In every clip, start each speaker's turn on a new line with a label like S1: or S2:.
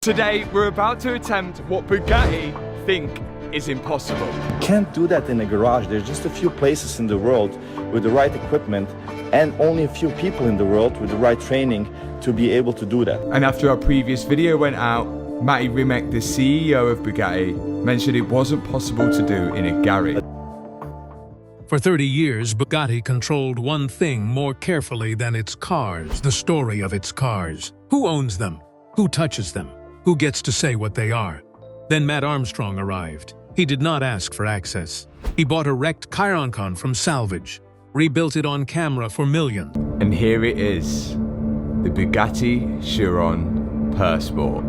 S1: Today, we're about to attempt what Bugatti think is impossible.
S2: You can't do that in a garage. There's just a few places in the world with the right equipment and only a few people in the world with the right training to be able to do that.
S1: And after our previous video went out, Mat Armstrong, the CEO of Bugatti, mentioned it wasn't possible to do in a garage.
S3: For 30 years, Bugatti controlled one thing more carefully than its cars, the story of its cars. Who owns them? Who touches them? Who gets to say what they are? Then Mat Armstrong arrived. He did not ask for access. He bought a wrecked Chiron from salvage, rebuilt it on camera for millions.
S1: And here it is, the Bugatti Chiron Sport.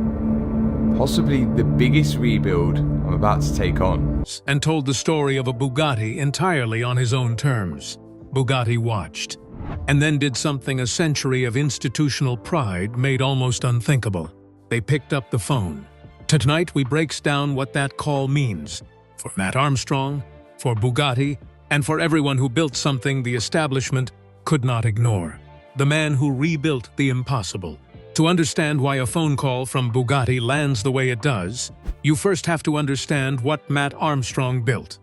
S1: Possibly the biggest rebuild I'm about to take on.
S3: And told the story of a Bugatti entirely on his own terms. Bugatti watched, and then did something a century of institutional pride made almost unthinkable. They picked up the phone. Tonight we breaks down what that call means for Mat Armstrong, for Bugatti, and for everyone who built something the establishment could not ignore. The man who rebuilt the impossible. To understand why a phone call from Bugatti lands the way it does, you first have to understand what Mat Armstrong built.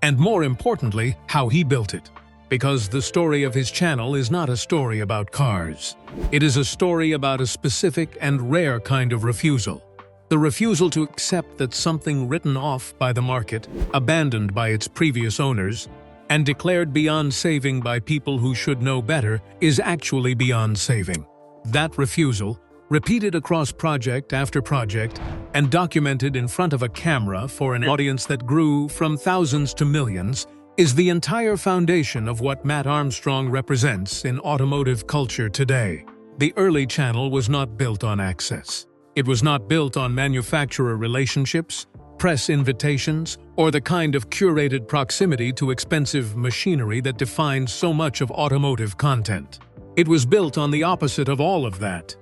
S3: And more importantly, how he built it. Because the story of his channel is not a story about cars. It is a story about a specific and rare kind of refusal. The refusal to accept that something written off by the market, abandoned by its previous owners, and declared beyond saving by people who should know better, is actually beyond saving. That refusal, repeated across project after project, and documented in front of a camera for an audience that grew from thousands to millions, is the entire foundation of what Mat Armstrong represents in automotive culture today. The early channel was not built on access. It was not built on manufacturer relationships, press invitations, or the kind of curated proximity to expensive machinery that defines so much of automotive content. It was built on the opposite of all of that,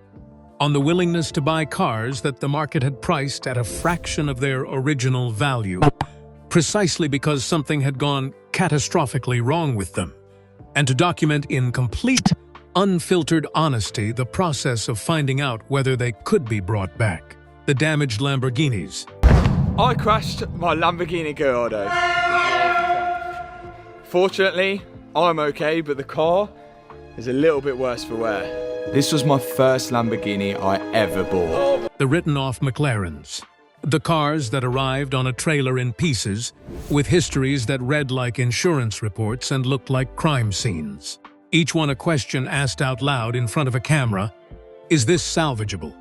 S3: on the willingness to buy cars that the market had priced at a fraction of their original value, precisely because something had gone catastrophically wrong with them, and to document in complete, unfiltered honesty the process of finding out whether they could be brought back. The damaged Lamborghinis.
S1: I crashed my Lamborghini Gallardo. Fortunately, I'm okay, but the car is a little bit worse for wear. This was my first Lamborghini I ever bought.
S3: The written-off McLarens. The cars that arrived on a trailer in pieces, with histories that read like insurance reports and looked like crime scenes. Each one a question asked out loud in front of a camera, is this salvageable?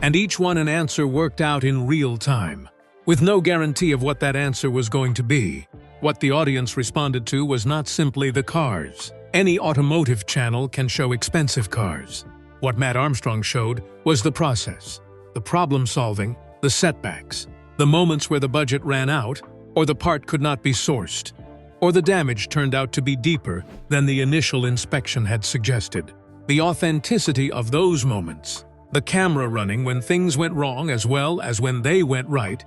S3: And each one an answer worked out in real time, with no guarantee of what that answer was going to be. What the audience responded to was not simply the cars. Any automotive channel can show expensive cars. What Mat Armstrong showed was the process, the problem-solving, the setbacks, the moments where the budget ran out, or the part could not be sourced, or the damage turned out to be deeper than the initial inspection had suggested. The authenticity of those moments, the camera running when things went wrong as well as when they went right,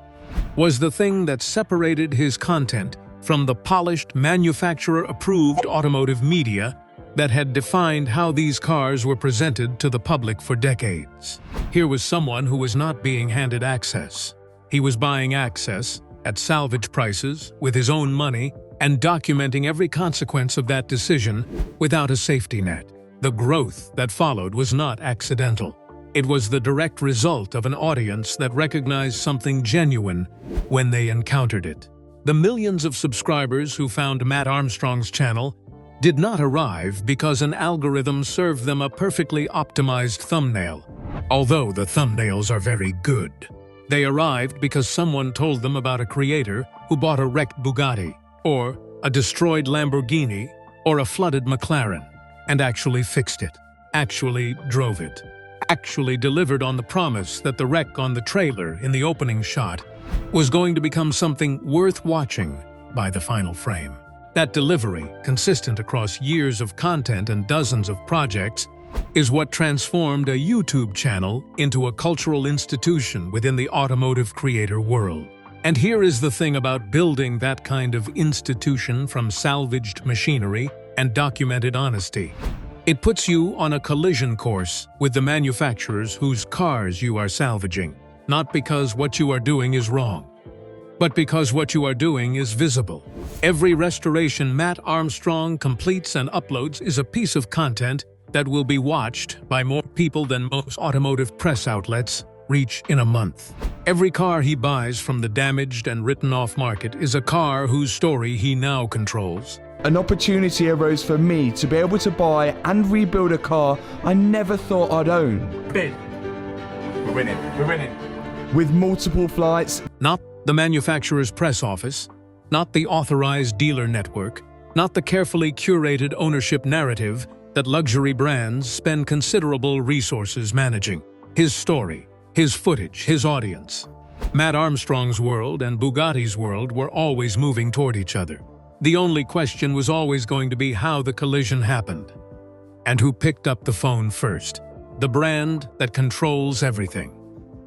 S3: was the thing that separated his content from the polished, manufacturer-approved automotive media that had defined how these cars were presented to the public for decades. Here was someone who was not being handed access. He was buying access at salvage prices with his own money and documenting every consequence of that decision without a safety net. The growth that followed was not accidental. It was the direct result of an audience that recognized something genuine when they encountered it. The millions of subscribers who found Mat Armstrong's channel did not arrive because an algorithm served them a perfectly optimized thumbnail, although the thumbnails are very good. They arrived because someone told them about a creator who bought a wrecked Bugatti, or a destroyed Lamborghini, or a flooded McLaren, and actually fixed it, actually drove it, actually delivered on the promise that the wreck on the trailer in the opening shot was going to become something worth watching by the final frame. That delivery, consistent across years of content and dozens of projects, is what transformed a YouTube channel into a cultural institution within the automotive creator world. And here is the thing about building that kind of institution from salvaged machinery and documented honesty. It puts you on a collision course with the manufacturers whose cars you are salvaging. not because what you are doing is wrong, but because what you are doing is visible. Every restoration Mat Armstrong completes and uploads is a piece of content that will be watched by more people than most automotive press outlets reach in a month. Every car he buys from the damaged and written-off market is a car whose story he now controls.
S1: An opportunity arose for me to be able to buy and rebuild a car I never thought I'd own.
S2: We're winning. We're winning.
S1: With multiple flights,
S3: Not the manufacturer's press office, not the authorized dealer network, not the carefully curated ownership narrative that luxury brands spend considerable resources managing. His story, his footage, his audience. Mat Armstrong's world and Bugatti's world were always moving toward each other. The only question was always going to be how the collision happened. And who picked up the phone first. The brand that controls everything.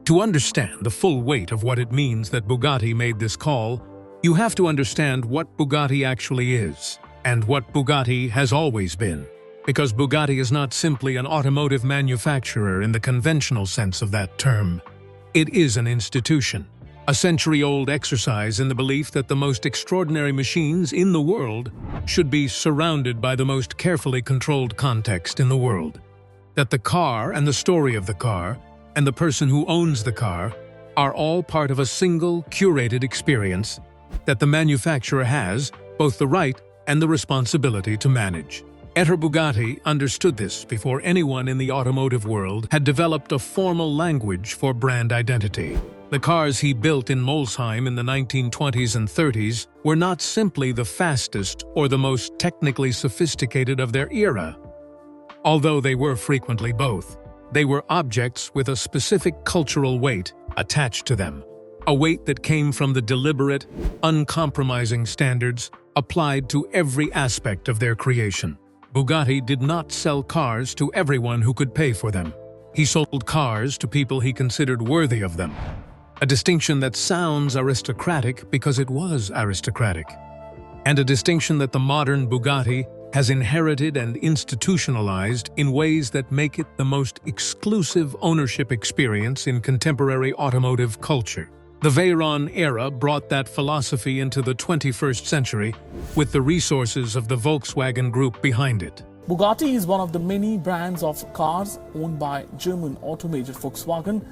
S3: To understand the full weight of what it means that Bugatti made this call, you have to understand what Bugatti actually is, and what Bugatti has always been. Because Bugatti is not simply an automotive manufacturer in the conventional sense of that term. It is an institution, a century-old exercise in the belief that the most extraordinary machines in the world should be surrounded by the most carefully controlled context in the world. That the car and the story of the car and the person who owns the car are all part of a single, curated experience that the manufacturer has both the right and the responsibility to manage. Enter Bugatti understood this before anyone in the automotive world had developed a formal language for brand identity. The cars he built in Molsheim in the 1920s and 30s were not simply the fastest or the most technically sophisticated of their era. Although they were frequently both, they were objects with a specific cultural weight attached to them, a weight that came from the deliberate, uncompromising standards applied to every aspect of their creation. Bugatti did not sell cars to everyone who could pay for them. He sold cars to people he considered worthy of them. A distinction that sounds aristocratic because it was aristocratic. And a distinction that the modern Bugatti has inherited and institutionalized in ways that make it the most exclusive ownership experience in contemporary automotive culture. The Veyron era brought that philosophy into the 21st century with the resources of the Volkswagen Group behind it.
S4: Bugatti is one of the many brands of cars owned by German auto major Volkswagen,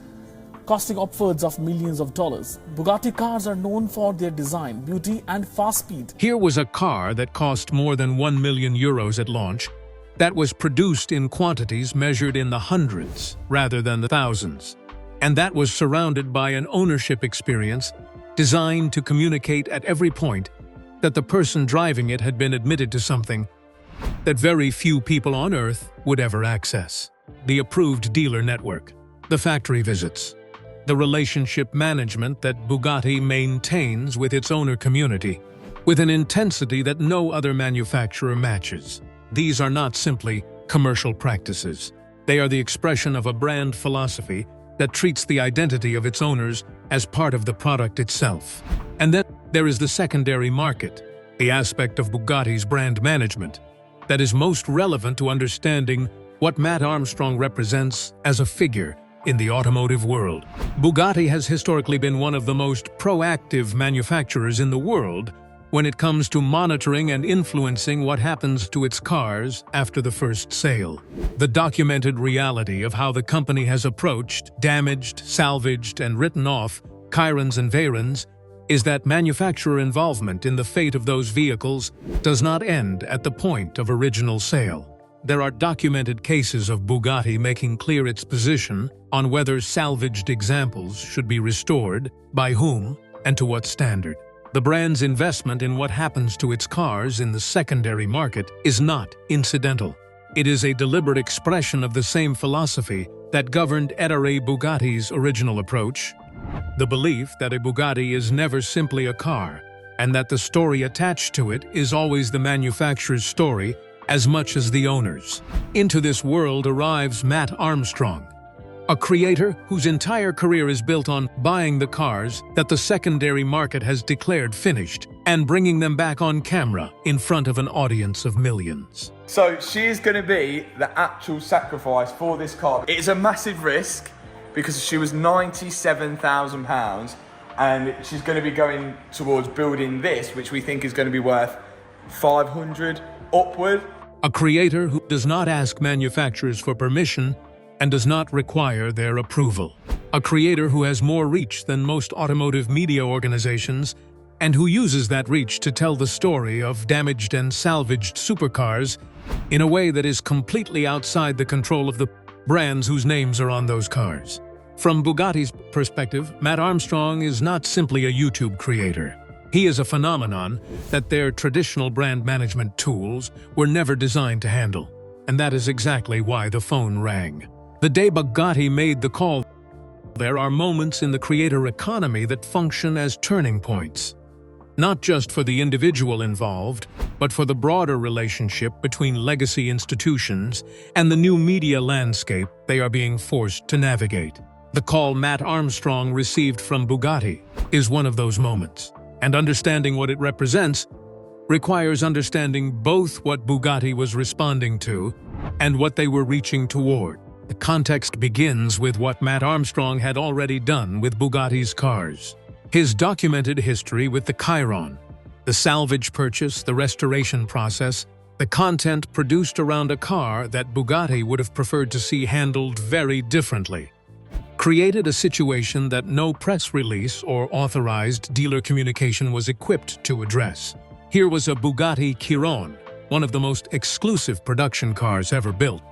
S4: costing upwards of millions of dollars. Bugatti cars are known for their design, beauty, and fast speed.
S3: Here was a car that cost more than 1 million euros at launch, that was produced in quantities measured in the hundreds rather than the thousands, and that was surrounded by an ownership experience designed to communicate at every point that the person driving it had been admitted to something that very few people on Earth would ever access. The approved dealer network, the factory visits, the relationship management that Bugatti maintains with its owner community, with an intensity that no other manufacturer matches. These are not simply commercial practices. They are the expression of a brand philosophy that treats the identity of its owners as part of the product itself. And then there is the secondary market, the aspect of Bugatti's brand management that is most relevant to understanding what Mat Armstrong represents as a figure in the automotive world. Bugatti has historically been one of the most proactive manufacturers in the world when it comes to monitoring and influencing what happens to its cars after the first sale. The documented reality of how the company has approached, damaged, salvaged, and written off Chirons and Veyrons is that manufacturer involvement in the fate of those vehicles does not end at the point of original sale. There are documented cases of Bugatti making clear its position on whether salvaged examples should be restored, by whom, and to what standard. The brand's investment in what happens to its cars in the secondary market is not incidental. It is a deliberate expression of the same philosophy that governed Ettore Bugatti's original approach, the belief that a Bugatti is never simply a car, and that the story attached to it is always the manufacturer's story as much as the owner's. Into this world arrives Mat Armstrong, a creator whose entire career is built on buying the cars that the secondary market has declared finished and bringing them back on camera in front of an audience of millions.
S1: So she is going to be the actual sacrifice for this car. It is a massive risk, because she was £97,000 and she's going to be going towards building this, which we think is going to be worth 500 upward.
S3: A creator who does not ask manufacturers for permission and does not require their approval. A creator who has more reach than most automotive media organizations and who uses that reach to tell the story of damaged and salvaged supercars in a way that is completely outside the control of the brands whose names are on those cars. From Bugatti's perspective, Mat Armstrong is not simply a YouTube creator. He is a phenomenon that their traditional brand management tools were never designed to handle. And that is exactly why the phone rang. The day Bugatti made the call, there are moments in the creator economy that function as turning points. Not just for the individual involved, but for the broader relationship between legacy institutions and the new media landscape they are being forced to navigate. The call Mat Armstrong received from Bugatti is one of those moments, and understanding what it represents requires understanding both what Bugatti was responding to and what they were reaching toward. The context begins with what Mat Armstrong had already done with Bugatti's cars. His documented history with the Chiron, the salvage purchase, the restoration process, the content produced around a car that Bugatti would have preferred to see handled very differently, created a situation that no press release or authorized dealer communication was equipped to address. Here was a Bugatti Chiron, one of the most exclusive production cars ever built,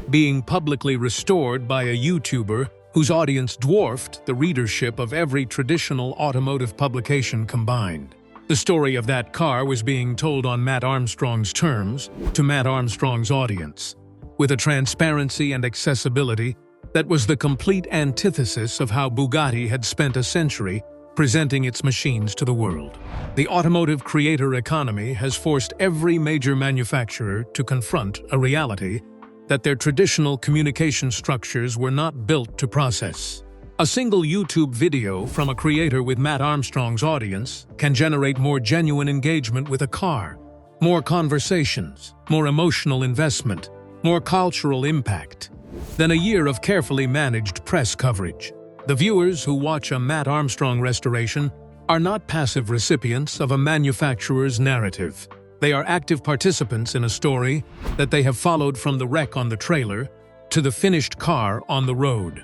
S3: being publicly restored by a YouTuber whose audience dwarfed the readership of every traditional automotive publication combined. The story of that car was being told on Mat Armstrong's terms to Mat Armstrong's audience, with a transparency and accessibility that was the complete antithesis of how Bugatti had spent a century presenting its machines to the world. The automotive creator economy has forced every major manufacturer to confront a reality that their traditional communication structures were not built to process. A single YouTube video from a creator with Mat Armstrong's audience can generate more genuine engagement with a car, more conversations, more emotional investment, more cultural impact than a year of carefully managed press coverage. The viewers who watch a Mat Armstrong restoration are not passive recipients of a manufacturer's narrative. They are active participants in a story that they have followed from the wreck on the trailer to the finished car on the road.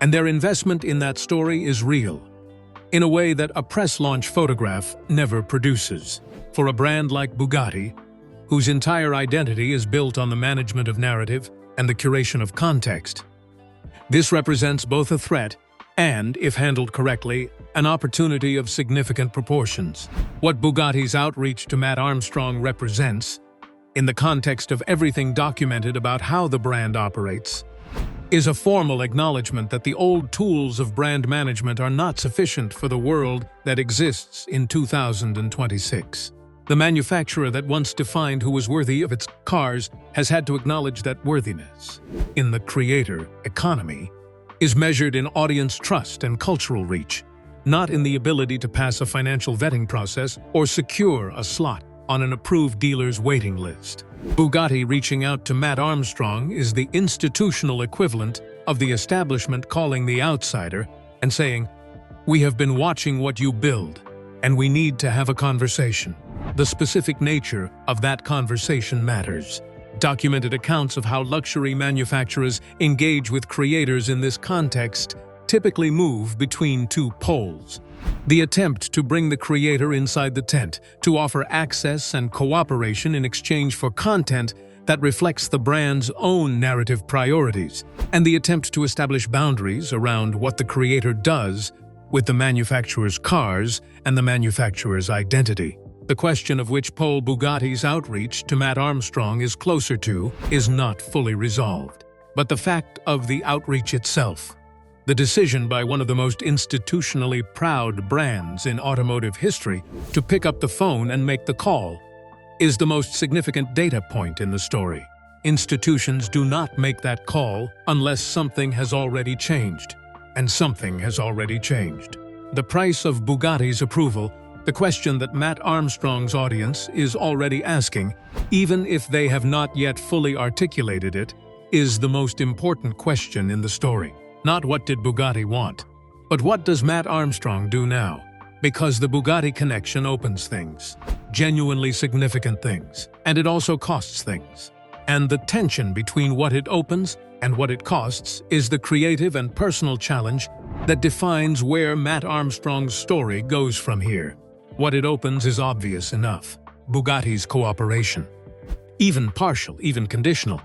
S3: And their investment in that story is real, in a way that a press launch photograph never produces. For a brand like Bugatti, whose entire identity is built on the management of narrative and the curation of context, this represents both a threat and, if handled correctly, an opportunity of significant proportions. What Bugatti's outreach to Mat Armstrong represents, in the context of everything documented about how the brand operates, is a formal acknowledgement that the old tools of brand management are not sufficient for the world that exists in 2026. The manufacturer that once defined who was worthy of its cars has had to acknowledge that worthiness, in the creator economy, is measured in audience trust and cultural reach, not in the ability to pass a financial vetting process or secure a slot on an approved dealer's waiting list. Bugatti reaching out to Mat Armstrong is the institutional equivalent of the establishment calling the outsider and saying, "We have been watching what you build, and we need to have a conversation." The specific nature of that conversation matters. Documented accounts of how luxury manufacturers engage with creators in this context typically move between two poles. The attempt to bring the creator inside the tent, to offer access and cooperation in exchange for content that reflects the brand's own narrative priorities, and the attempt to establish boundaries around what the creator does with the manufacturer's cars and the manufacturer's identity. The question of which pole Bugatti's outreach to Mat Armstrong is closer to is not fully resolved. But the fact of the outreach itself, the decision by one of the most institutionally proud brands in automotive history to pick up the phone and make the call, is the most significant data point in the story. Institutions do not make that call unless something has already changed, and something has already changed. The price of Bugatti's approval, the question that Mat Armstrong's audience is already asking, even if they have not yet fully articulated it, is the most important question in the story. Not what did Bugatti want, but what does Mat Armstrong do now? Because the Bugatti connection opens things, genuinely significant things, and it also costs things. And the tension between what it opens and what it costs is the creative and personal challenge that defines where Mat Armstrong's story goes from here. What it opens is obvious enough: Bugatti's cooperation. Even partial, even conditional,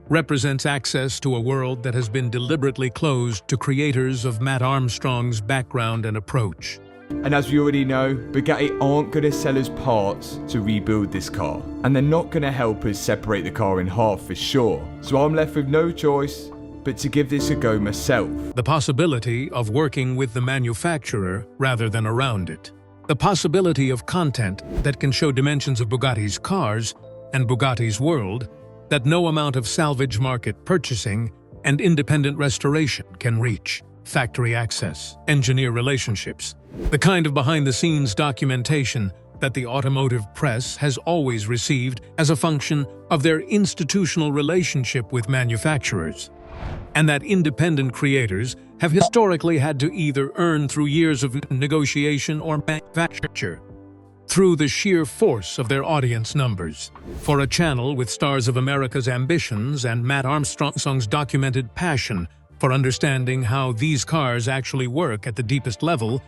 S3: represents access to a world that has been deliberately closed to creators of Mat Armstrong's background and approach.
S1: And as we already know, Bugatti aren't going to sell us parts to rebuild this car, and they're not going to help us separate the car in half for sure. So I'm left with no choice but to give this a go myself.
S3: The possibility of working with the manufacturer rather than around it. The possibility of content that can show dimensions of Bugatti's cars and Bugatti's world that no amount of salvage market purchasing and independent restoration can reach. Factory access, engineer relationships, the kind of behind-the-scenes documentation that the automotive press has always received as a function of their institutional relationship with manufacturers, and that independent creators have historically had to either earn through years of negotiation or manufacture, through the sheer force of their audience numbers. For a channel with stars of America's ambitions and Mat Armstrong's documented passion for understanding how these cars actually work at the deepest level,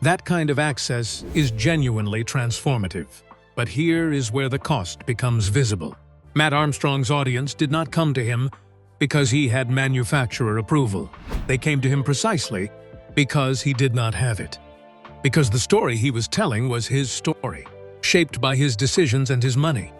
S3: that kind of access is genuinely transformative. But here is where the cost becomes visible. Mat Armstrong's audience did not come to him because he had manufacturer approval. They came to him precisely because he did not have it. Because the story he was telling was his story, shaped by his decisions and his money,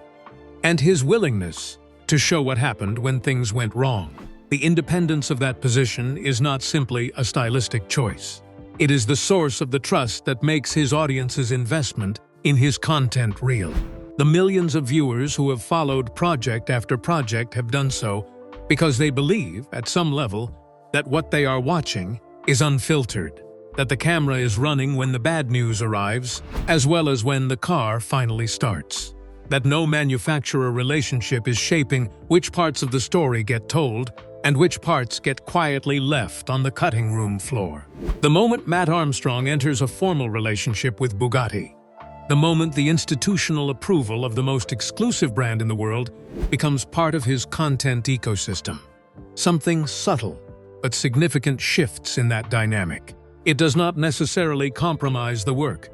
S3: and his willingness to show what happened when things went wrong. The independence of that position is not simply a stylistic choice. It is the source of the trust that makes his audience's investment in his content real. The millions of viewers who have followed project after project have done so because they believe, at some level, that what they are watching is unfiltered, that the camera is running when the bad news arrives, as well as when the car finally starts. That no manufacturer relationship is shaping which parts of the story get told and which parts get quietly left on the cutting room floor. The moment Mat Armstrong enters a formal relationship with Bugatti, the moment the institutional approval of the most exclusive brand in the world becomes part of his content ecosystem, something subtle but significant shifts in that dynamic. It does not necessarily compromise the work,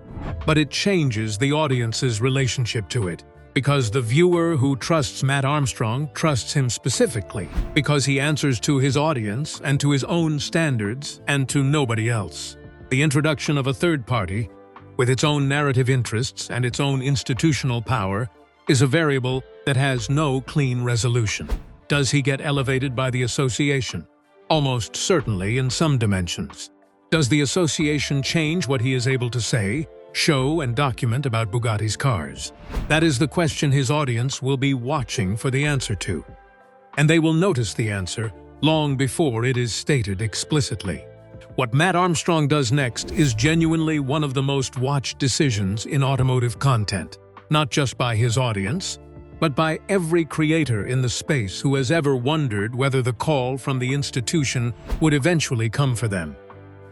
S3: but it changes the audience's relationship to it. Because the viewer who trusts Mat Armstrong trusts him specifically, because he answers to his audience and to his own standards and to nobody else. The introduction of a third party, with its own narrative interests and its own institutional power, is a variable that has no clean resolution. Does he get elevated by the association? Almost certainly in some dimensions. Does the association change what he is able to say, show, and document about Bugatti's cars? That is the question his audience will be watching for the answer to. And they will notice the answer long before it is stated explicitly. What Mat Armstrong does next is genuinely one of the most watched decisions in automotive content, not just by his audience, but by every creator in the space who has ever wondered whether the call from the institution would eventually come for them,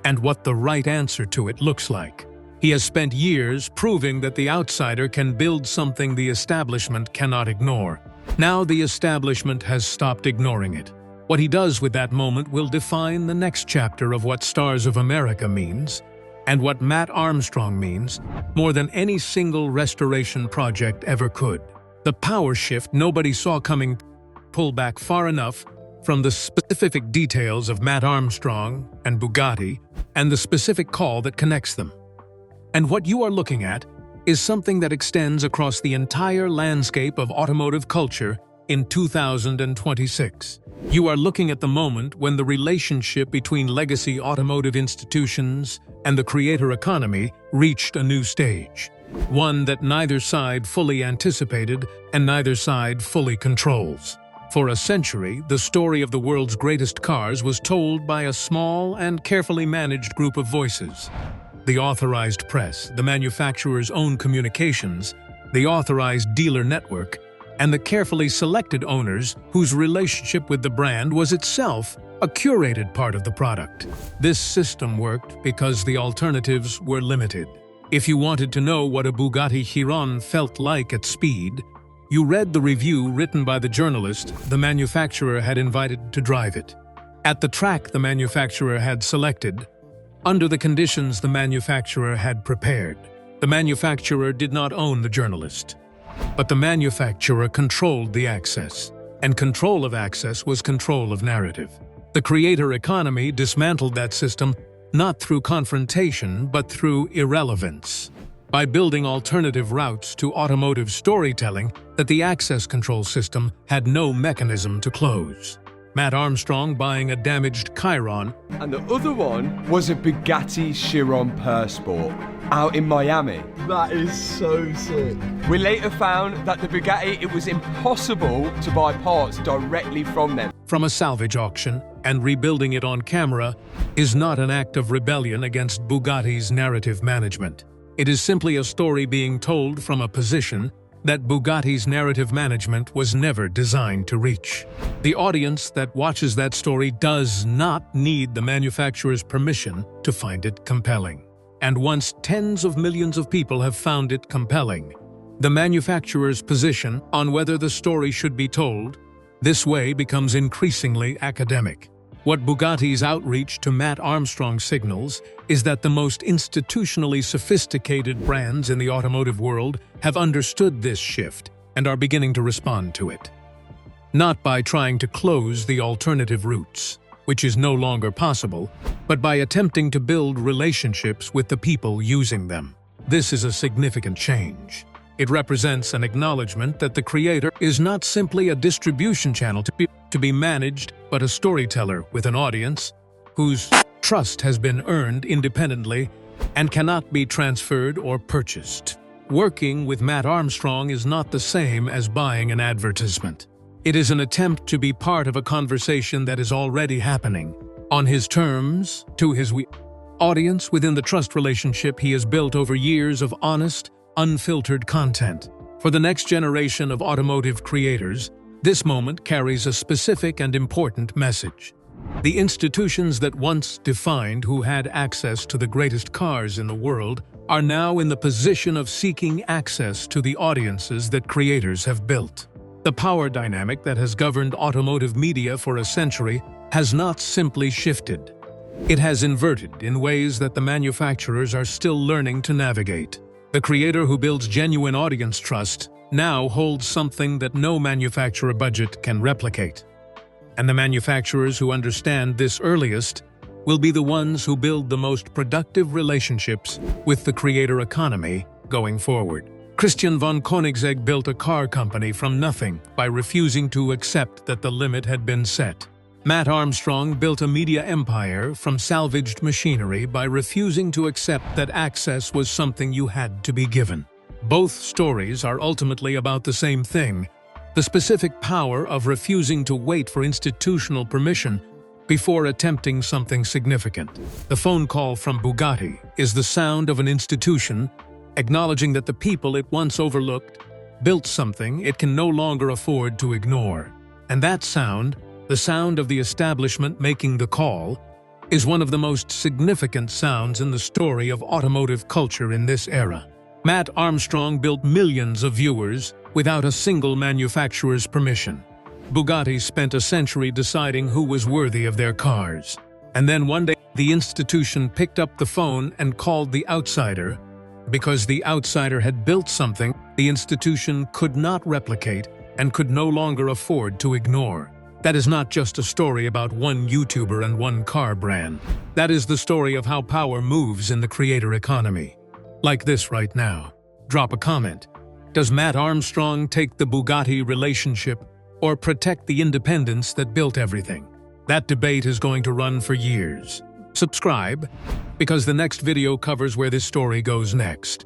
S3: and what the right answer to it looks like. He has spent years proving that the outsider can build something the establishment cannot ignore. Now the establishment has stopped ignoring it. What he does with that moment will define the next chapter of what Stars of America means, and what Mat Armstrong means, more than any single restoration project ever could. The power shift nobody saw coming pulled back far enough from the specific details of Mat Armstrong and Bugatti and the specific call that connects them. And what you are looking at is something that extends across the entire landscape of automotive culture in 2026. You are looking at the moment when the relationship between legacy automotive institutions and the creator economy reached a new stage, one that neither side fully anticipated and neither side fully controls. For a century, the story of the world's greatest cars was told by a small and carefully managed group of voices. The authorized press, the manufacturer's own communications, the authorized dealer network, and the carefully selected owners whose relationship with the brand was itself a curated part of the product. This system worked because the alternatives were limited. If you wanted to know what a Bugatti Chiron felt like at speed, you read the review written by the journalist the manufacturer had invited to drive it. At the track the manufacturer had selected, under the conditions the manufacturer had prepared. The manufacturer did not own the journalist, but the manufacturer controlled the access, and control of access was control of narrative. The creator economy dismantled that system not through confrontation but through irrelevance, by building alternative routes to automotive storytelling that the access control system had no mechanism to close. Mat Armstrong buying a damaged Chiron,
S1: And the other one was a Bugatti Chiron Sport out in Miami.
S2: That is so sick.
S1: We later found that the Bugatti, it was impossible to buy parts directly from them.
S3: from a salvage auction, and rebuilding it on camera is not an act of rebellion against Bugatti's narrative management. It is simply a story being told from a position that Bugatti's narrative management was never designed to reach. The audience that watches that story does not need the manufacturer's permission to find it compelling. And once tens of millions of people have found it compelling, the manufacturer's position on whether the story should be told this way becomes increasingly academic. What Bugatti's outreach to Mat Armstrong signals is that the most institutionally sophisticated brands in the automotive world have understood this shift and are beginning to respond to it. Not by trying to close the alternative routes, which is no longer possible, but by attempting to build relationships with the people using them. This is a significant change. It represents an acknowledgement that the creator is not simply a distribution channel to be managed, but a storyteller with an audience whose trust has been earned independently and cannot be transferred or purchased. Working with Mat Armstrong is not the same as buying an advertisement. It is an attempt to be part of a conversation that is already happening, on his terms, to his audience within the trust relationship he has built over years of honest, unfiltered content. For the next generation of automotive creators, this moment carries a specific and important message. The institutions that once defined who had access to the greatest cars in the world are now in the position of seeking access to the audiences that creators have built. The power dynamic that has governed automotive media for a century has not simply shifted. It has inverted in ways that the manufacturers are still learning to navigate. The creator who builds genuine audience trust now holds something that no manufacturer budget can replicate. And the manufacturers who understand this earliest will be the ones who build the most productive relationships with the creator economy going forward. Christian von Koenigsegg built a car company from nothing by refusing to accept that the limit had been set. Mat Armstrong built a media empire from salvaged machinery by refusing to accept that access was something you had to be given. Both stories are ultimately about the same thing: the specific power of refusing to wait for institutional permission before attempting something significant. The phone call from Bugatti is the sound of an institution acknowledging that the people it once overlooked built something it can no longer afford to ignore. And that sound, the sound of the establishment making the call, is one of the most significant sounds in the story of automotive culture in this era. Mat Armstrong built millions of viewers without a single manufacturer's permission. Bugatti spent a century deciding who was worthy of their cars. And then one day, the institution picked up the phone and called the outsider, because the outsider had built something the institution could not replicate and could no longer afford to ignore. That is not just a story about one YouTuber and one car brand. That is the story of how power moves in the creator economy. Like this right now. Drop a comment. Does Mat Armstrong take the Bugatti relationship or protect the independence that built everything? That debate is going to run for years. Subscribe, because the next video covers where this story goes next.